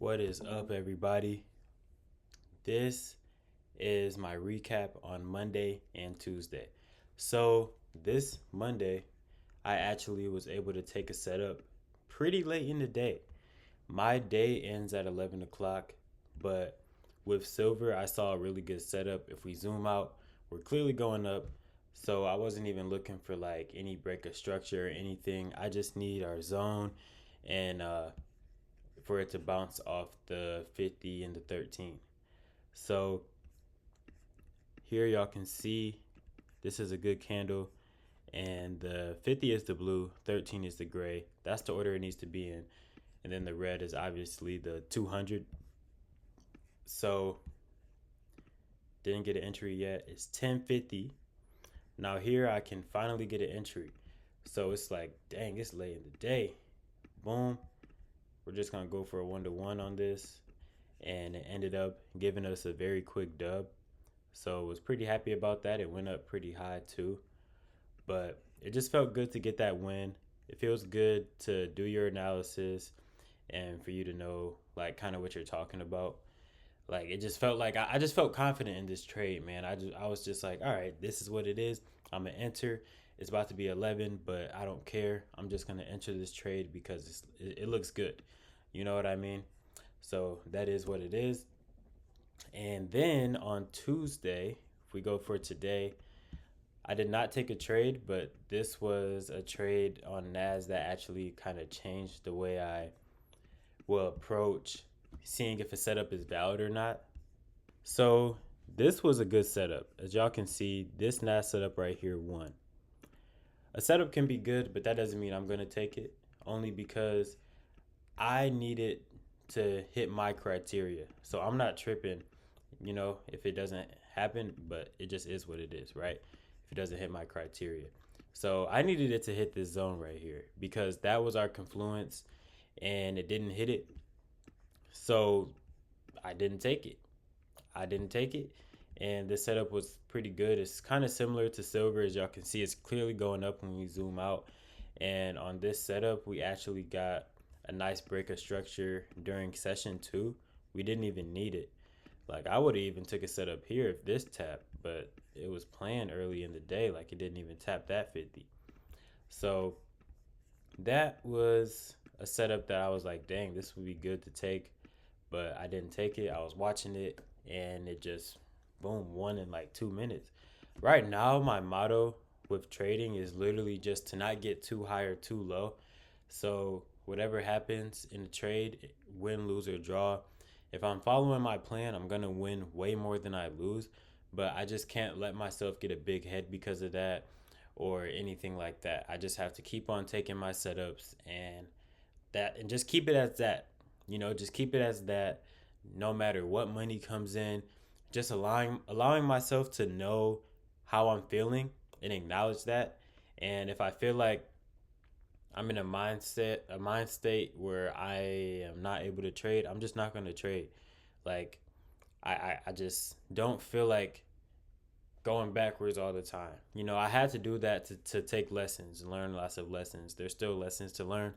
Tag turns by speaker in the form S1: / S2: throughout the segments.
S1: What is up, everybody? This is my recap on Monday and Tuesday. So, this Monday, I actually was able to take a setup pretty late in the day. My day ends at 11 o'clock, but with silver, I saw a really good setup. If we zoom out, we're clearly going up. So, I wasn't even looking for like any break of structure or anything. I just need our zone and for it to bounce off the 50 and the 13. So here y'all can see this is a good candle, and the 50 is the blue, 13 is the gray. That's the order it needs to be in. And then the red is obviously the 200. So didn't get an entry yet. It's 1050. Now here I can finally get an entry. So it's like, dang, it's late in the day. Boom. We're just gonna go for a 1-to-1 on this, and it ended up giving us a very quick dub. So was pretty happy about that. It went up pretty high too, but it just felt good to get that win. It feels good to do your analysis and for you to know like kind of what you're talking about. Like it just felt like I just felt confident in this trade, man. I was just like, all right, this is what it is. I'm gonna enter. It's about to be 11, but I don't care. I'm just gonna enter this trade because it looks good. You know what I mean? So that is what it is. And then on Tuesday, if we go for today, I did not take a trade, but this was a trade on NAS that actually kind of changed the way I will approach seeing if a setup is valid or not. So this was a good setup. As y'all can see, this NAS setup right here won. A setup can be good, but that doesn't mean I'm going to take it, only because I needed to hit my criteria. So I'm not tripping, if it doesn't happen, but it just is what it is, right? If it doesn't hit my criteria. So I needed it to hit this zone right here because that was our confluence and it didn't hit it. So I didn't take it. I didn't take it. And the setup was pretty good. It's kind of similar to silver. As y'all can see, it's clearly going up when we zoom out. And on this setup, we actually got a nice break of structure during session 2. We didn't even need it. Like I would have even took a setup here if this tapped, but it was playing early in the day. Like it didn't even tap that 50. So that was a setup that I was like, dang, this would be good to take, but I didn't take it. I was watching it and it just boom, won in like 2 minutes. Right now, my motto with trading is literally just to not get too high or too low. So whatever happens in the trade, win, lose, or draw, if I'm following my plan, I'm gonna win way more than I lose. But I just can't let myself get a big head because of that or anything like that. I just have to keep on taking my setups and just keep it as that. Just keep it as that no matter what money comes in, just allowing myself to know how I'm feeling and acknowledge that. And if I feel like I'm in a mind state where I am not able to trade, I'm just not gonna trade. Like I just don't feel like going backwards all the time. I had to do that to take lessons, learn lots of lessons. There's still lessons to learn,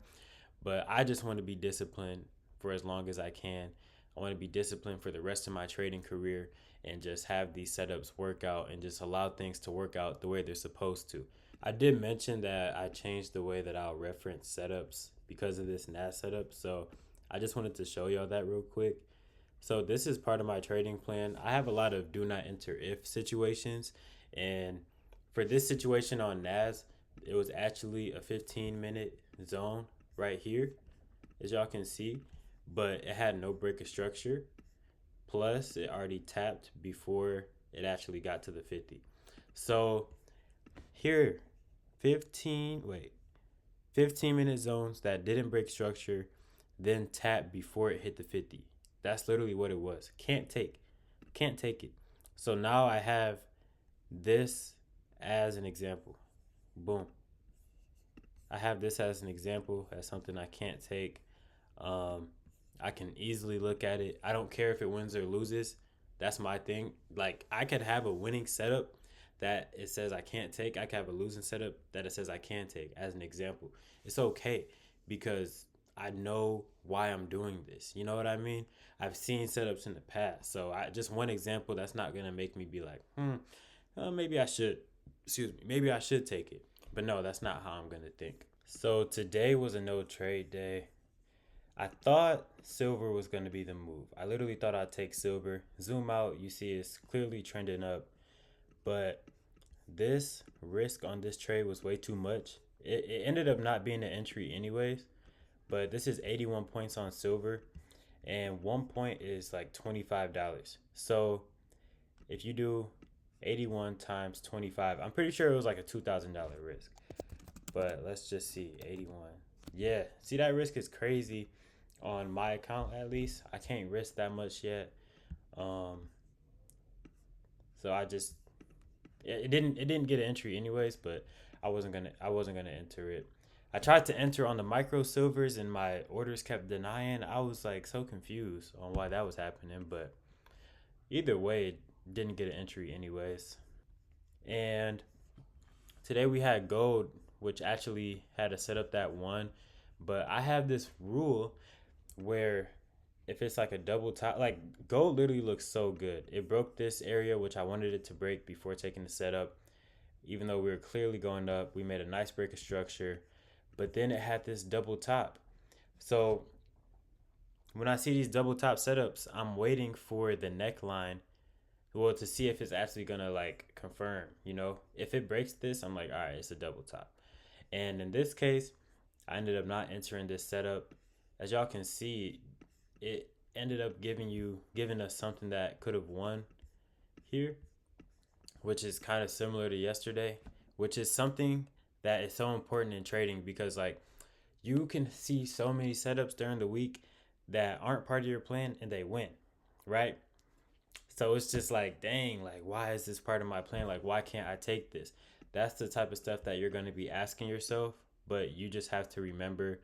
S1: but I just want to be disciplined for as long as I can. I want to be disciplined for the rest of my trading career and just have these setups work out and just allow things to work out the way they're supposed to. I did mention that I changed the way that I'll reference setups because of this NAS setup. So I just wanted to show y'all that real quick. So this is part of my trading plan. I have a lot of do not enter if situations. And for this situation on NAS, it was actually a 15-minute zone right here, as y'all can see. But it had no break of structure. Plus, it already tapped before it actually got to the 50. So here, 15-minute zones that didn't break structure, then tap before it hit the 50. That's literally what it was. Can't take it. So now I have this as an example. Boom. I have this as an example, as something I can't take. I can easily look at it. I don't care if it wins or loses. That's my thing. Like I could have a winning setup that it says I can't take. I could have a losing setup that it says I can take as an example. It's okay because I know why I'm doing this. You know what I mean? I've seen setups in the past. So I just one example that's not gonna make me be like, maybe I should maybe I should take it. But no, that's not how I'm gonna think. So today was a no trade day. I thought silver was gonna be the move. I literally thought I'd take silver. Zoom out, you see it's clearly trending up. But this risk on this trade was way too much. It ended up not being an entry anyways. But this is 81 points on silver, and 1 point is like $25. So if you do 81 times 25, I'm pretty sure it was like a $2,000 risk. But let's just see, 81. Yeah, see, that risk is crazy on my account at least. I can't risk that much yet. Um, so it didn't get an entry anyways, but I wasn't gonna enter it. I tried to enter on the micro silvers and my orders kept denying. I was like so confused on why that was happening, but either way, it didn't get an entry anyways. And today we had gold, which actually had a setup that won. But I have this rule where if it's like a double top, like gold literally looks so good. It broke this area, which I wanted it to break before taking the setup. Even though we were clearly going up, we made a nice break of structure. But then it had this double top. So when I see these double top setups, I'm waiting for the neckline, well, to see if it's actually gonna like confirm. If it breaks this, I'm like, all right, it's a double top. And in this case, I ended up not entering this setup. As y'all can see, it ended up giving us something that could have won here, which is kind of similar to yesterday, which is something that is so important in trading because like you can see so many setups during the week that aren't part of your plan and they win, right? So it's just like, dang, like why is this part of my plan? Like why can't I take this? That's the type of stuff that you're going to be asking yourself, but you just have to remember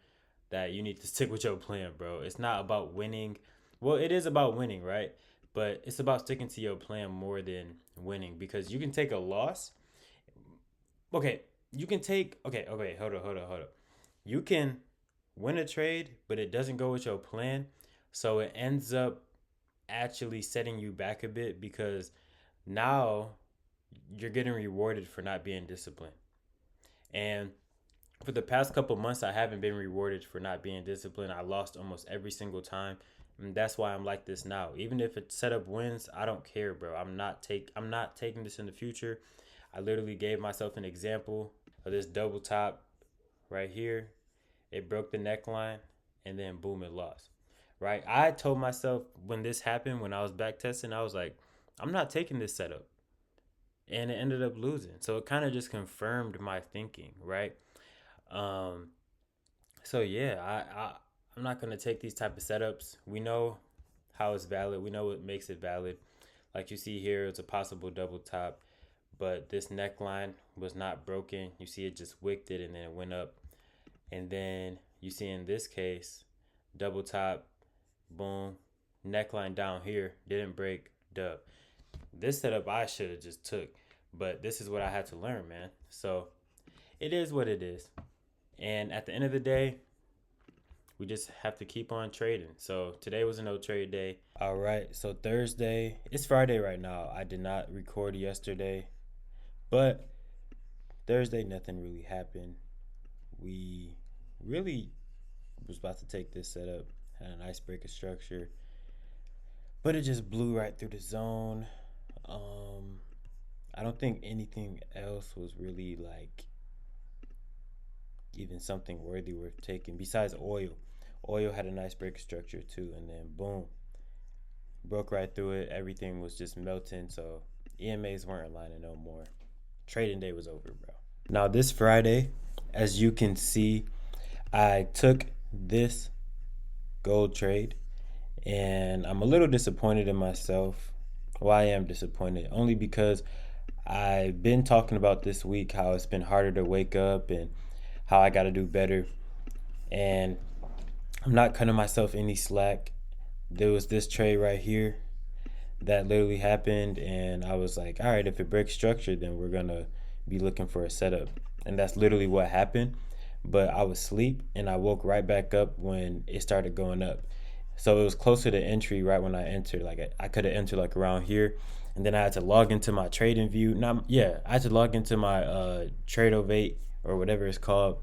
S1: that you need to stick with your plan, bro. It's not about winning. Well, it is about winning, right? But it's about sticking to your plan more than winning because you can take a loss. Okay, you can take. Okay, hold up. You can win a trade, but it doesn't go with your plan. So it ends up actually setting you back a bit because now you're getting rewarded for not being disciplined. And for the past couple months, I haven't been rewarded for not being disciplined. I lost almost every single time. And that's why I'm like this now. Even if a setup wins, I don't care, bro. I'm not taking this in the future. I literally gave myself an example of this double top right here. It broke the neckline and then boom, it lost. Right? I told myself when this happened, when I was back testing, I was like, I'm not taking this setup. And it ended up losing. So it kind of just confirmed my thinking, right? Um, so yeah, I'm not gonna take these type of setups. We know how it's valid. We know what makes it valid. Like you see here, it's a possible double top, but this neckline was not broken. You see, it just wicked it and then it went up. And then you see in this case, double top, boom, neckline down here didn't break, dub. This setup I should have just took, but this is what I had to learn, man. So it is what it is. And at the end of the day, we just have to keep on trading. So today was a no trade day. All right. So Thursday, it's Friday right now. I did not record yesterday, but Thursday, nothing really happened. We really was about to take this setup, had a nice break of structure, but it just blew right through the zone. I don't think anything else was really like even something worthy worth taking besides oil. Oil had a nice break structure too, and then boom, broke right through it. Everything was just melting, so EMAs weren't aligning no more. Trading day was over, bro. Now this Friday, as you can see, I took this gold trade, and I'm a little disappointed in myself. Well, I am disappointed only because I've been talking about this week how it's been harder to wake up and how I got to do better. And I'm not cutting myself any slack. There was this trade right here that literally happened, and I was like, all right, if it breaks structure, then we're going to be looking for a setup. And that's literally what happened. but I was asleep and I woke right back up when it started going up. So it was closer to entry right when I entered. Like I could have entered like around here, and then I had to log into my trading view. Not yeah, I had to log into my Tradeovate or whatever it's called,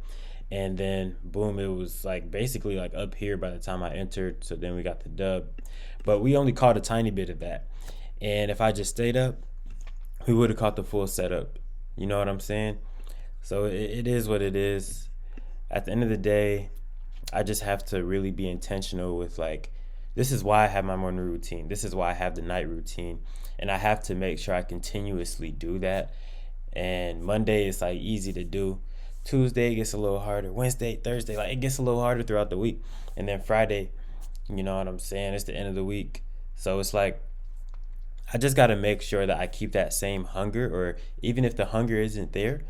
S1: and then boom, it was like basically like up here by the time I entered. So then we got the dub, but we only caught a tiny bit of that. And if I just stayed up, we would have caught the full setup. You know what I'm saying? So it is what it is. At the end of the day, I just have to really be intentional with like, this is why I have my morning routine. This is why I have the night routine. And I have to make sure I continuously do that. And Monday is like easy to do. Tuesday gets a little harder. Wednesday, Thursday, like it gets a little harder throughout the week. And then Friday, you know what I'm saying? It's the end of the week. So it's like I just got to make sure that I keep that same hunger, or even if the hunger isn't there,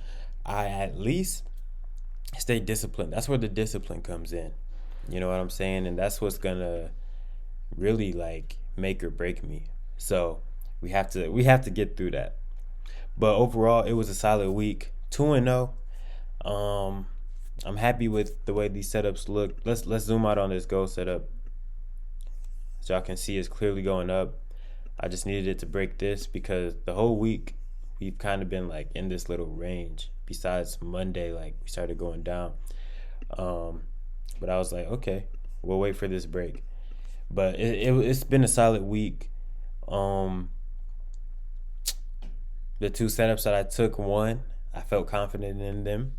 S1: I at least stay disciplined. That's where the discipline comes in. You know what I'm saying? And that's what's gonna really like make or break me. So we have to get through that. But overall, it was a solid week. 2-0. Um, I'm happy with the way these setups look. Let's zoom out on this goal setup. As y'all can see, it's clearly going up. I just needed it to break this because the whole week we've kind of been like in this little range. Besides Monday, like we started going down. Um, but I was like, okay, we'll wait for this break. But it's been a solid week. Um, the two setups that I took, one, I felt confident in them.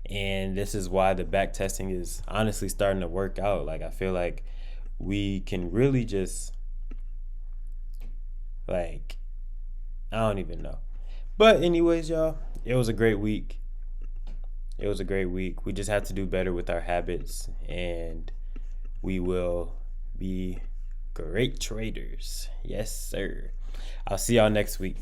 S1: And this is why the back testing is honestly starting to work out. Like I feel like we can really just like I don't even know. But anyways, y'all, it was a great week. It was a great week. We just have to do better with our habits, and we will be great traders. Yes, sir. I'll see y'all next week.